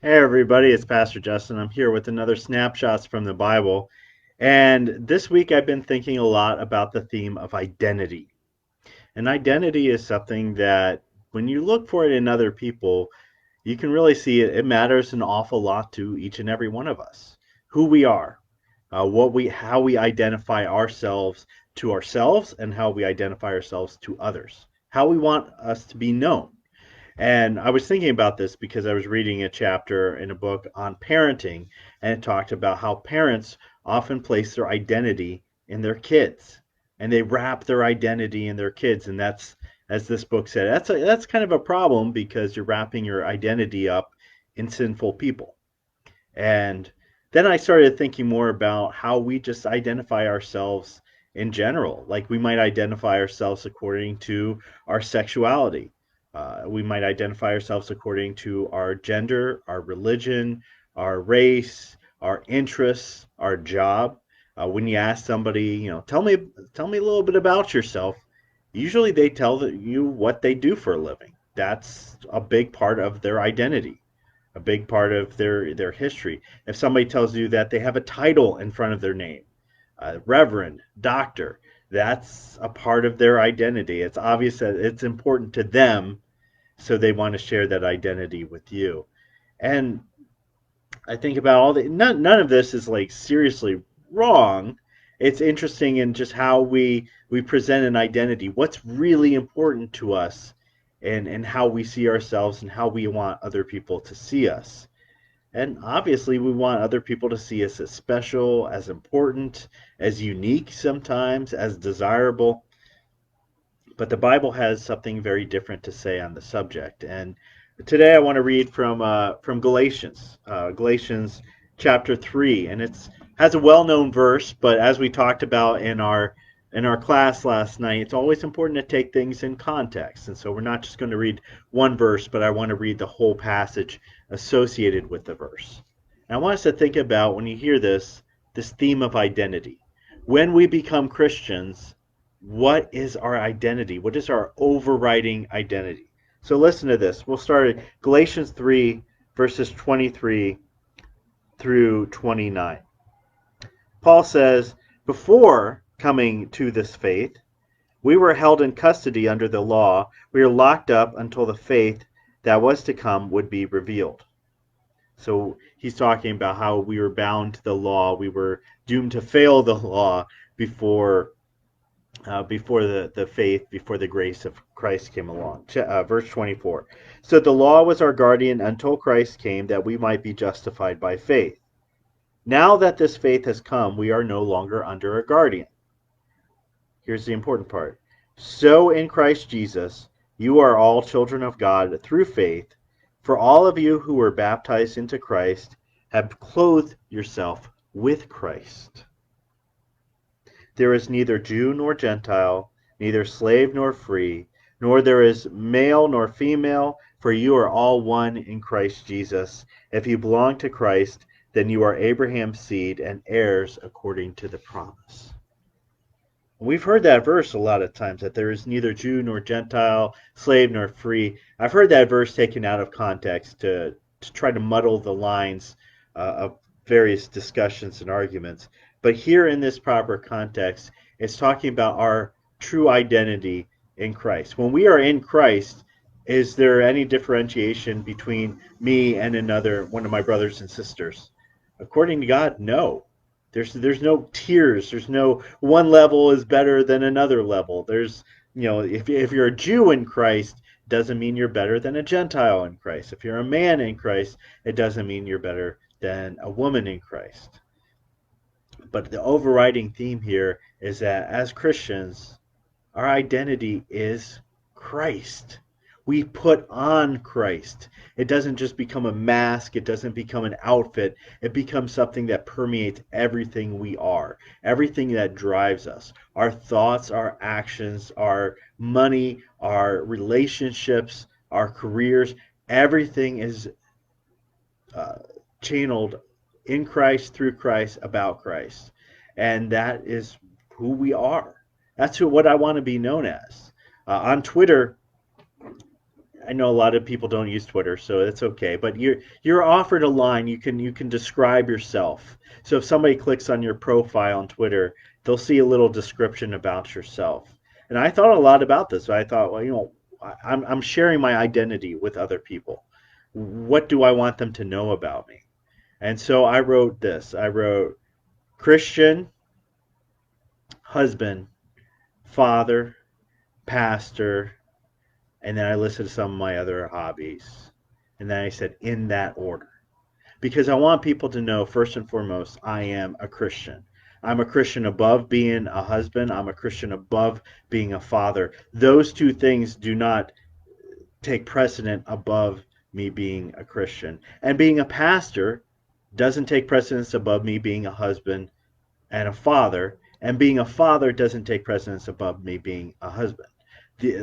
Hey everybody, it's Pastor Justin. I'm here with another Snapshots from the Bible. And this week I've been thinking a lot about the theme of identity. And identity is something that when you look for it in other people, you can really see it matters an awful lot to each and every one of us. Who we are, how we identify ourselves and how we identify ourselves to others. How we want us to be known. And I was thinking about this because I was reading a chapter in a book on parenting, and it talked about how parents often place their identity in their kids, and they wrap their identity in their kids, and that's, as this book said, that's kind of a problem because you're wrapping your identity up in sinful people. And then I started thinking more about how we just identify ourselves in general. Like we might identify ourselves according to our sexuality. We might identify ourselves according to our gender, our religion, our race, our interests, our job. When you ask somebody, tell me a little bit about yourself, usually they tell you what they do for a living. That's a big part of their identity, a big part of their history. If somebody tells you that they have a title in front of their name, reverend, doctor, that's a part of their identity. It's obvious that it's important to them, so they want to share that identity with you. And I think about none of this is like seriously wrong. It's interesting in just how we present an identity. What's really important to us, and how we see ourselves and how we want other people to see us. And obviously, we want other people to see us as special, as important, as unique sometimes, as desirable. But the Bible has something very different to say on the subject. And today I want to read from Galatians, Galatians chapter 3, and it's has a well-known verse, but as we talked about in our class last night, it's always important to take things in context. And so we're not just going to read one verse, but I want to read the whole passage associated with the verse. And I want us to think about, when you hear this theme of identity. When we become Christians, what is our identity? What is our overriding identity? So listen to this. We'll start at Galatians 3, verses 23 through 29. Paul says, before coming to this faith, we were held in custody under the law. We were locked up until the faith that was to come would be revealed. So he's talking about how we were bound to the law. We were doomed to fail the law before the faith, before the grace of Christ came along. Verse 24. So the law was our guardian until Christ came, that we might be justified by faith. Now that this faith has come, we are no longer under a guardian. Here's the important part. So in Christ Jesus, you are all children of God through faith. For all of you who were baptized into Christ have clothed yourself with Christ. There is neither Jew nor Gentile, neither slave nor free, nor there is male nor female, for you are all one in Christ Jesus. If you belong to Christ, then you are Abraham's seed and heirs according to the promise. We've heard that verse a lot of times, that there is neither Jew nor Gentile, slave nor free. I've heard that verse taken out of context to try to muddle the lines of various discussions and arguments. But here in this proper context, it's talking about our true identity in Christ. When we are in Christ, is there any differentiation between me and one of my brothers and sisters? According to God, no. There's no tiers. There's no one level is better than another level. If you're a Jew in Christ, it doesn't mean you're better than a Gentile in Christ. If you're a man in Christ, it doesn't mean you're better than a woman in Christ. But the overriding theme here is that as Christians, our identity is Christ. We put on Christ. It doesn't just become a mask. It doesn't become an outfit. It becomes something that permeates everything we are, everything that drives us. Our thoughts, our actions, our money, our relationships, our careers, everything is uh, channeled in Christ, through Christ, about Christ. And that is who we are. What I want to be known as. On Twitter, I know a lot of people don't use Twitter, so it's okay. But you're offered a line. You can describe yourself. So if somebody clicks on your profile on Twitter, they'll see a little description about yourself. And I thought a lot about this. I thought, well, I'm sharing my identity with other people. What do I want them to know about me? And so I wrote this. I wrote Christian, husband, father, pastor, and then I listed some of my other hobbies. And then I said, in that order. Because I want people to know, first and foremost, I am a Christian. I'm a Christian above being a husband. I'm a Christian above being a father. Those two things do not take precedent above me being a Christian. And being a pastor doesn't take precedence above me being a husband and a father. And being a father doesn't take precedence above me being a husband.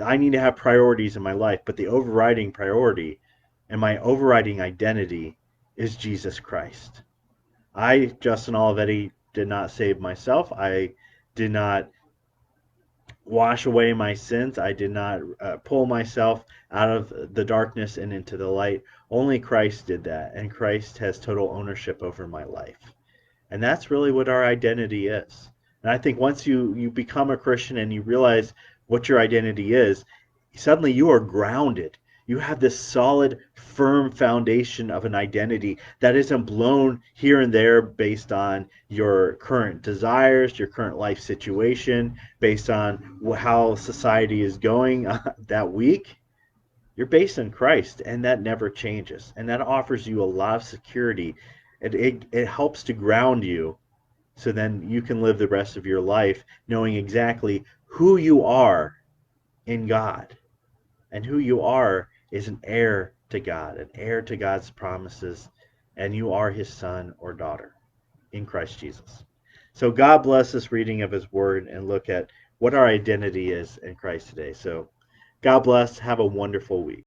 I need to have priorities in my life, but the overriding priority and my overriding identity is Jesus Christ. I, Justin Olivetti, did not save myself. I did not wash away my sins. I did not pull myself out of the darkness and into the light. Only Christ did that, and Christ has total ownership over my life. And that's really what our identity is. And I think once you become a Christian and you realize what your identity is, suddenly you are grounded. You have this solid, firm foundation of an identity that isn't blown here and there based on your current desires, your current life situation, based on how society is going that week. You're based in Christ, and that never changes. And that offers you a lot of security. It helps to ground you so then you can live the rest of your life knowing exactly who you are in God. And who you are is an heir to God, an heir to God's promises, and you are his son or daughter in Christ Jesus. So God bless this reading of his word and look at what our identity is in Christ today. So God bless. Have a wonderful week.